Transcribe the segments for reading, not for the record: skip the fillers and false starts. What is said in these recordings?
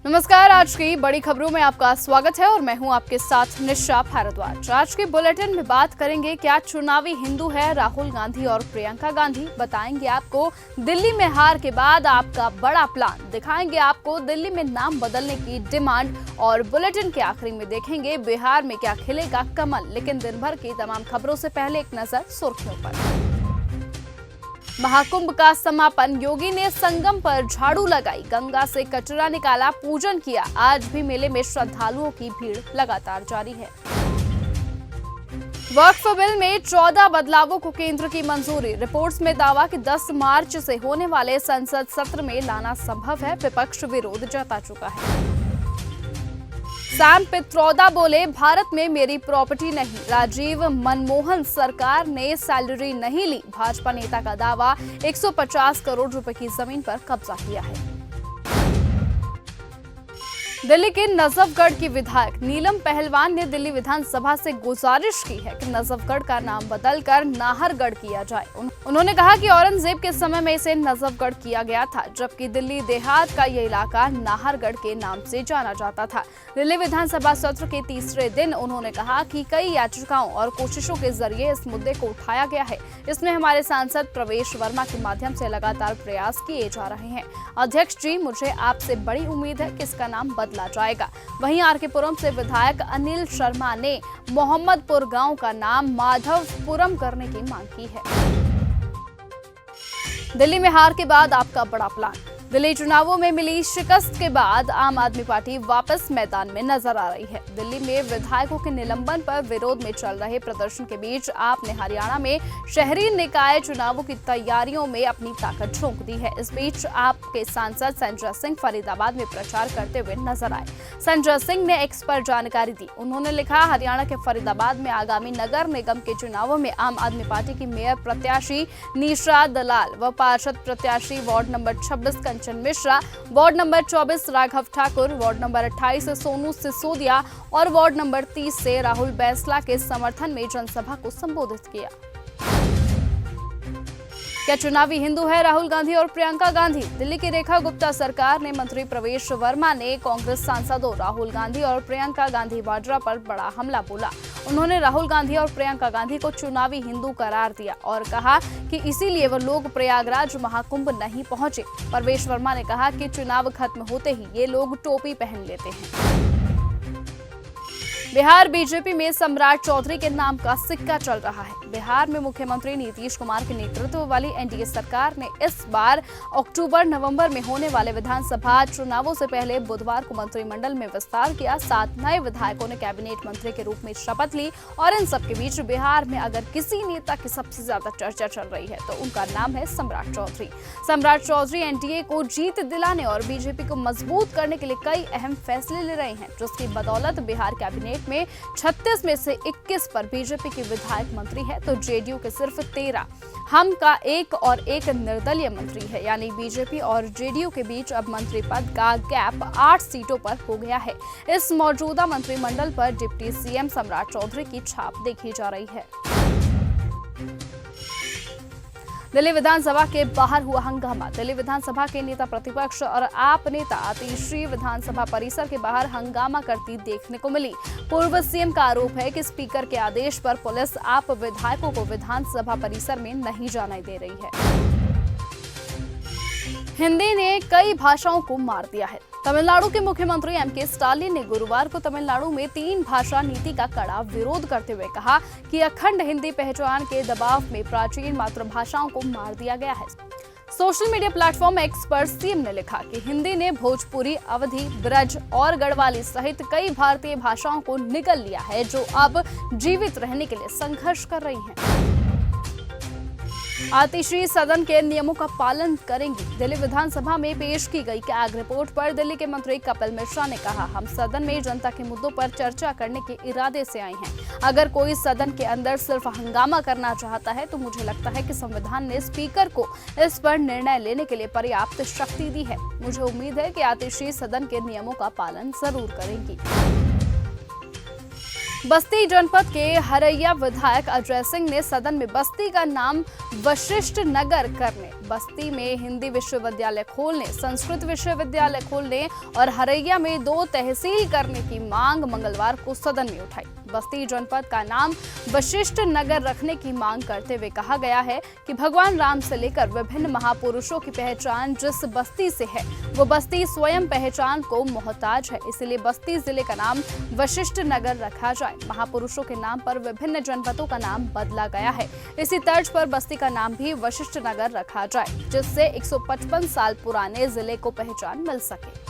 नमस्कार। आज की बड़ी खबरों में आपका स्वागत है और मैं हूं आपके साथ निशा भारद्वाज। आज के बुलेटिन में बात करेंगे क्या चुनावी हिंदू है राहुल गांधी और प्रियंका गांधी। बताएंगे आपको दिल्ली में हार के बाद आपका बड़ा प्लान। दिखाएंगे आपको दिल्ली में नाम बदलने की डिमांड और बुलेटिन के आखिरी में देखेंगे बिहार में क्या खिलेगा कमल। लेकिन दिन भर की तमाम खबरों से पहले एक नजर सुर्खियों पर। महाकुंभ का समापन, योगी ने संगम पर झाड़ू लगाई, गंगा से कचरा निकाला, पूजन किया। आज भी मेले में श्रद्धालुओं की भीड़ लगातार जारी है। वक्फ बिल में 14 बदलावों को केंद्र की मंजूरी। रिपोर्ट्स में दावा कि 10 मार्च से होने वाले संसद सत्र में लाना संभव है। विपक्ष विरोध जता चुका है। सैम पित्रोदा बोले, भारत में मेरी प्रॉपर्टी नहीं। राजीव मनमोहन सरकार ने सैलरी नहीं ली। भाजपा नेता का दावा, 150 करोड़ रुपए की जमीन पर कब्जा किया है। दिल्ली के नजफगढ़ की विधायक नीलम पहलवान ने दिल्ली विधानसभा से गुजारिश की है कि नजफगढ़ का नाम बदलकर नाहरगढ़ किया जाए। उन्होंने कहा कि औरंगजेब के समय में इसे नजफगढ़ किया गया था, जबकि दिल्ली देहात का ये इलाका नाहरगढ़ के नाम से जाना जाता था। दिल्ली विधानसभा सत्र के तीसरे दिन उन्होंने कहा कि कई याचिकाओं और कोशिशों के जरिए इस मुद्दे को उठाया गया है। इसमें हमारे सांसद प्रवेश वर्मा के माध्यम से लगातार प्रयास किए जा रहे हैं। अध्यक्ष जी, मुझे आपसे बड़ी उम्मीद है कि इसका नाम बदला जाएगा। वहीं आरकेपुरम से विधायक अनिल शर्मा ने मोहम्मदपुर गांव का नाम माधवपुरम करने की मांग की है। दिल्ली में हार के बाद आपका बड़ा प्लान। दिल्ली चुनावों में मिली शिकस्त के बाद आम आदमी पार्टी वापस मैदान में नजर आ रही है। दिल्ली में विधायकों के निलंबन पर विरोध में चल रहे प्रदर्शन के बीच आप ने हरियाणा में शहरी निकाय चुनावों की तैयारियों में अपनी ताकत झोंक दी है। इस बीच आपके सांसद संजय सिंह फरीदाबाद में प्रचार करते हुए नजर आए। संजय सिंह ने एक्स पर जानकारी दी। उन्होंने लिखा, हरियाणा के फरीदाबाद में आगामी नगर निगम के चुनावों में आम आदमी पार्टी की मेयर प्रत्याशी निशा दलाल व पार्षद प्रत्याशी ward number 26 Kanchan Mishra, ward number 24 Raghav Thakur, ward number 28 Sonu Sisodia और वार्ड नंबर 30 से राहुल बैंसला के समर्थन में जनसभा को संबोधित किया। क्या चुनावी हिंदू है राहुल गांधी और प्रियंका गांधी। दिल्ली की रेखा गुप्ता सरकार ने मंत्री प्रवेश वर्मा ने कांग्रेस सांसदों राहुल गांधी और प्रियंका गांधी वाड्रा पर बड़ा हमला बोला। उन्होंने राहुल गांधी और प्रियंका गांधी को चुनावी हिंदू करार दिया और कहा कि इसीलिए वो लोग प्रयागराज महाकुंभ नहीं पहुंचे। प्रवेश वर्मा ने कहा कि चुनाव खत्म होते ही ये लोग टोपी पहन लेते हैं। बिहार बीजेपी में सम्राट चौधरी के नाम का सिक्का चल रहा है। बिहार में मुख्यमंत्री नीतीश कुमार के नेतृत्व वाली एनडीए सरकार ने इस बार अक्टूबर-नवंबर में होने वाले विधानसभा चुनावों से पहले बुधवार को मंत्रिमंडल में विस्तार किया। 7 नए विधायकों ने कैबिनेट मंत्री के रूप में शपथ ली और इन सबके बीच बिहार में अगर किसी नेता की सबसे ज्यादा चर्चा चल रही है तो उनका नाम है सम्राट चौधरी। सम्राट चौधरी एनडीए को जीत दिलाने और बीजेपी को मजबूत करने के लिए कई अहम फैसले ले रहे हैं, जिसकी बदौलत बिहार कैबिनेट में 36 में से 21 पर बीजेपी के विधायक मंत्री है तो जेडीयू के सिर्फ 13। हम का एक और एक निर्दलीय मंत्री है, यानी बीजेपी और जेडीयू के बीच अब मंत्री पद का गैप 8 सीटों पर हो गया है। इस मौजूदा मंत्रिमंडल पर डिप्टी सीएम सम्राट चौधरी की छाप देखी जा रही है। दिल्ली विधानसभा के बाहर हुआ हंगामा। दिल्ली विधानसभा के नेता प्रतिपक्ष और आप नेता आतिशी विधानसभा परिसर के बाहर हंगामा करती देखने को मिली। पूर्व सीएम का आरोप है कि स्पीकर के आदेश पर पुलिस आप विधायकों को विधानसभा परिसर में नहीं जाने दे रही है। हिंदी ने कई भाषाओं को मार दिया है। तमिलनाडु के मुख्यमंत्री एमके स्टालिन ने गुरुवार को तमिलनाडु में 3 भाषा नीति का कड़ा विरोध करते हुए कहा कि अखंड हिंदी पहचान के दबाव में प्राचीन मातृभाषाओं को मार दिया गया है। सोशल मीडिया प्लेटफॉर्म एक्स पर सीएम ने लिखा कि हिंदी ने भोजपुरी, अवधी, ब्रज और गढ़वाली सहित कई भारतीय भाषाओं को निगल लिया है, जो अब जीवित रहने के लिए संघर्ष कर रही हैं। आतिशी सदन के नियमों का पालन करेंगी। दिल्ली विधानसभा में पेश की गई कैग रिपोर्ट पर दिल्ली के मंत्री कपिल मिश्रा ने कहा, हम सदन में जनता के मुद्दों पर चर्चा करने के इरादे से आए हैं। अगर कोई सदन के अंदर सिर्फ हंगामा करना चाहता है तो मुझे लगता है कि संविधान ने स्पीकर को इस पर निर्णय लेने के लिए पर्याप्त शक्ति दी है। मुझे उम्मीद है कि आतिशी सदन के नियमों का पालन जरूर करेंगी। बस्ती जनपद के हरैया विधायक अजय सिंह ने सदन में बस्ती का नाम वशिष्ठ नगर करने, बस्ती में हिंदी विश्वविद्यालय खोलने, संस्कृत विश्वविद्यालय खोलने और हरैया में 2 तहसील करने की मांग मंगलवार को सदन में उठाई। बस्ती जनपद का नाम वशिष्ठ नगर रखने की मांग करते हुए कहा गया है कि भगवान राम से लेकर विभिन्न महापुरुषों की पहचान जिस बस्ती से है, वो बस्ती स्वयं पहचान को मोहताज है, इसलिए बस्ती जिले का नाम वशिष्ठ नगर रखा जाए। महापुरुषों के नाम पर विभिन्न जनपदों का नाम बदला गया है, इसी तर्ज पर बस्ती का नाम भी वशिष्ठ नगर रखा जाए, जिससे 155 साल पुराने जिले को पहचान मिल सके।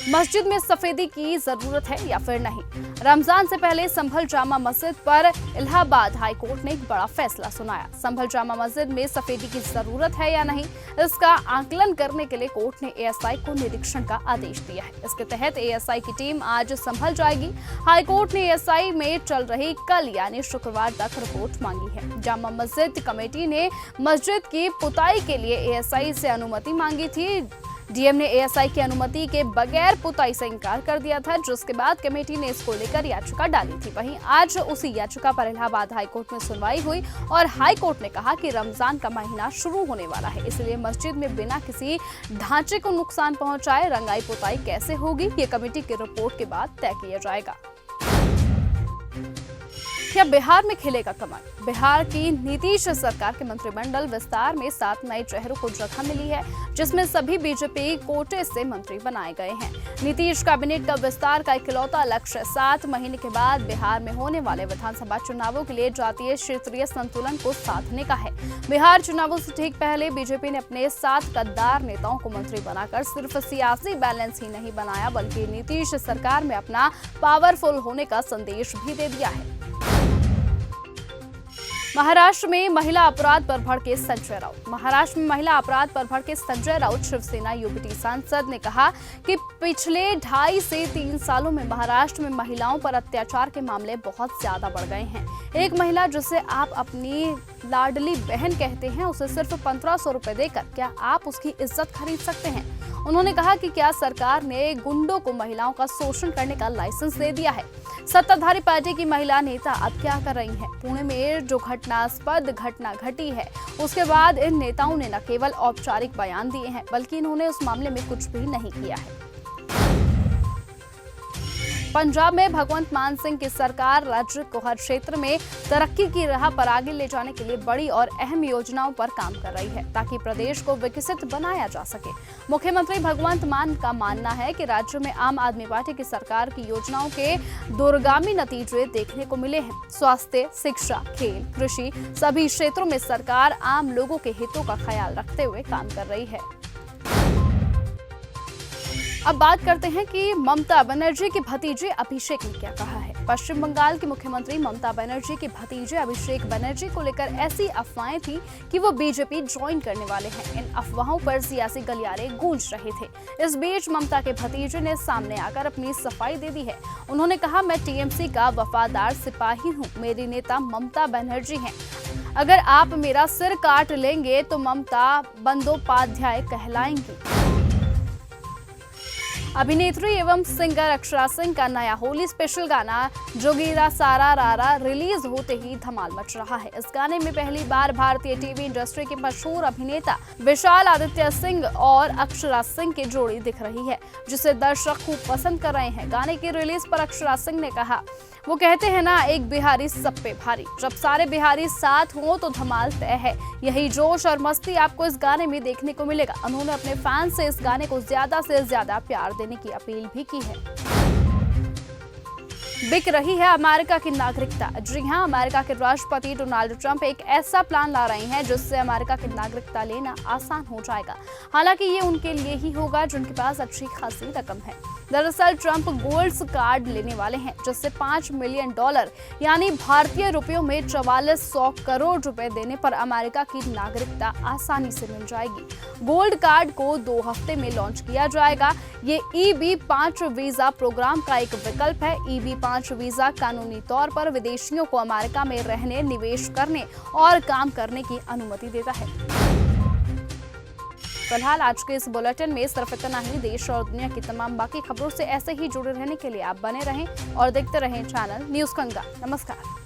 मस्जिद में सफेदी की जरूरत है या फिर नहीं? रमजान से पहले संभल जामा मस्जिद पर इलाहाबाद हाई कोर्ट ने एक बड़ा फैसला सुनाया। संभल जामा मस्जिद में सफेदी की जरूरत है या नहीं, इसका आकलन करने के लिए कोर्ट ने एएसआई को निरीक्षण का आदेश दिया है। इसके तहत एएसआई की टीम आज संभल जाएगी। हाई कोर्ट ने एएसआई में चल रही कल यानी शुक्रवार तक रिपोर्ट मांगी है। जामा मस्जिद कमेटी ने मस्जिद की पुताई के लिए एएसआई से अनुमति मांगी थी। डीएम ने एएसआई की अनुमति के बगैर पुताई से इनकार कर दिया था, जिसके बाद कमेटी ने इसको लेकर याचिका डाली थी। वहीं आज उसी याचिका पर इलाहाबाद हाईकोर्ट में सुनवाई हुई और हाईकोर्ट ने कहा कि रमजान का महीना शुरू होने वाला है, इसलिए मस्जिद में बिना किसी ढांचे को नुकसान पहुंचाए रंगाई पुताई कैसे होगी, ये कमेटी की रिपोर्ट के बाद तय किया जाएगा। क्या बिहार में खिलेगा कमल? बिहार की नीतीश सरकार के मंत्रिमंडल विस्तार में 7 नए चेहरों को जगह मिली है, जिसमें सभी बीजेपी कोटे से मंत्री बनाए गए हैं। नीतीश कैबिनेट का विस्तार का इकलौता लक्ष्य 7 महीने के बाद बिहार में होने वाले विधानसभा चुनावों के लिए जातीय क्षेत्रीय संतुलन को साधने का है। बिहार चुनावों से ठीक पहले बीजेपी ने अपने 7 गद्दार नेताओं को मंत्री बनाकर सिर्फ सियासी बैलेंस ही नहीं बनाया, बल्कि नीतीश सरकार में अपना पावरफुल होने का संदेश भी दे दिया है। महाराष्ट्र में महिला अपराध पर भड़के संजय राउत। महाराष्ट्र में महिला अपराध पर भड़के संजय राउत शिवसेना यूपीटी सांसद ने कहा कि पिछले 2.5 से 3 सालों में महाराष्ट्र में महिलाओं पर अत्याचार के मामले बहुत ज्यादा बढ़ गए हैं। एक महिला जिसे आप अपनी लाडली बहन कहते हैं, उसे सिर्फ 1500 रुपए देकर क्या आप उसकी इज्जत खरीद सकते हैं? उन्होंने कहा कि क्या सरकार ने गुंडों को महिलाओं का शोषण करने का लाइसेंस दे दिया है? सत्ताधारी पार्टी की महिला नेता अब क्या कर रही हैं? पुणे में जो घटनास्पद घटना घटी है, उसके बाद इन नेताओं ने न केवल औपचारिक बयान दिए हैं, बल्कि इन्होंने उस मामले में कुछ भी नहीं किया है। पंजाब में भगवंत मान सिंह की सरकार राज्य को हर क्षेत्र में तरक्की की राह पर आगे ले जाने के लिए बड़ी और अहम योजनाओं पर काम कर रही है, ताकि प्रदेश को विकसित बनाया जा सके। मुख्यमंत्री भगवंत मान का मानना है कि राज्य में आम आदमी पार्टी की सरकार की योजनाओं के दूरगामी नतीजे देखने को मिले हैं। स्वास्थ्य, शिक्षा, खेल, कृषि सभी क्षेत्रों में सरकार आम लोगों के हितों का ख्याल रखते हुए काम कर रही है। अब बात करते हैं कि ममता बनर्जी के भतीजे अभिषेक ने क्या कहा है। पश्चिम बंगाल की मुख्यमंत्री ममता बनर्जी के भतीजे अभिषेक बनर्जी को लेकर ऐसी अफवाहें थी कि वो बीजेपी ज्वाइन करने वाले हैं। इन अफवाहों पर सियासी गलियारे गूंज रहे थे। इस बीच ममता के भतीजे ने सामने आकर अपनी सफाई दे दी है। उन्होंने कहा, मैं टीएमसी का वफादार सिपाही हूँ, मेरी नेता ममता बनर्जी हैं। अगर आप मेरा सिर काट लेंगे तो ममता बंदोपाध्याय कहलाएंगी। अभिनेत्री एवं सिंगर अक्षरा सिंह का नया होली स्पेशल गाना जोगीरा सारा रारा रिलीज होते ही धमाल मच रहा है। इस गाने में पहली बार भारतीय टीवी इंडस्ट्री के मशहूर अभिनेता विशाल आदित्य सिंह और अक्षरा सिंह की जोड़ी दिख रही है, जिसे दर्शक खूब पसंद कर रहे हैं। गाने की रिलीज पर अक्षरा सिंह ने कहा, वो कहते हैं ना, एक बिहारी सब पे भारी। जब सारे बिहारी साथ हों तो धमाल तय है। यही जोश और मस्ती आपको इस गाने में देखने को मिलेगा। उन्होंने अपने फैंस से इस गाने को ज्यादा से ज्यादा प्यार देने की अपील भी की है। बिक रही है अमेरिका की नागरिकता। जी हां, अमेरिका के राष्ट्रपति डोनाल्ड ट्रंप एक ऐसा प्लान ला रहे हैं जिससे अमेरिका की नागरिकता लेना आसान हो जाएगा। हालांकि ये उनके लिए ही होगा जिनके पास अच्छी खासी रकम है। दरअसल ट्रंप गोल्ड कार्ड लेने वाले हैं, जिससे $5 मिलियन यानी भारतीय रुपयों में 4400 करोड़ रुपए देने पर अमेरिका की नागरिकता आसानी से मिल जाएगी। गोल्ड कार्ड को 2 हफ्ते में लॉन्च किया जाएगा। ये EB-5 वीजा प्रोग्राम का एक विकल्प है। EB-5 वीजा कानूनी तौर पर विदेशियों को अमेरिका में रहने, निवेश करने और काम करने की अनुमति देता है। फिलहाल आज के इस बुलेटिन में सिर्फ इतना ही। देश और दुनिया की तमाम बाकी खबरों से ऐसे ही जुड़े रहने के लिए आप बने रहें और देखते रहें चैनल न्यूज़ कंगा। नमस्कार।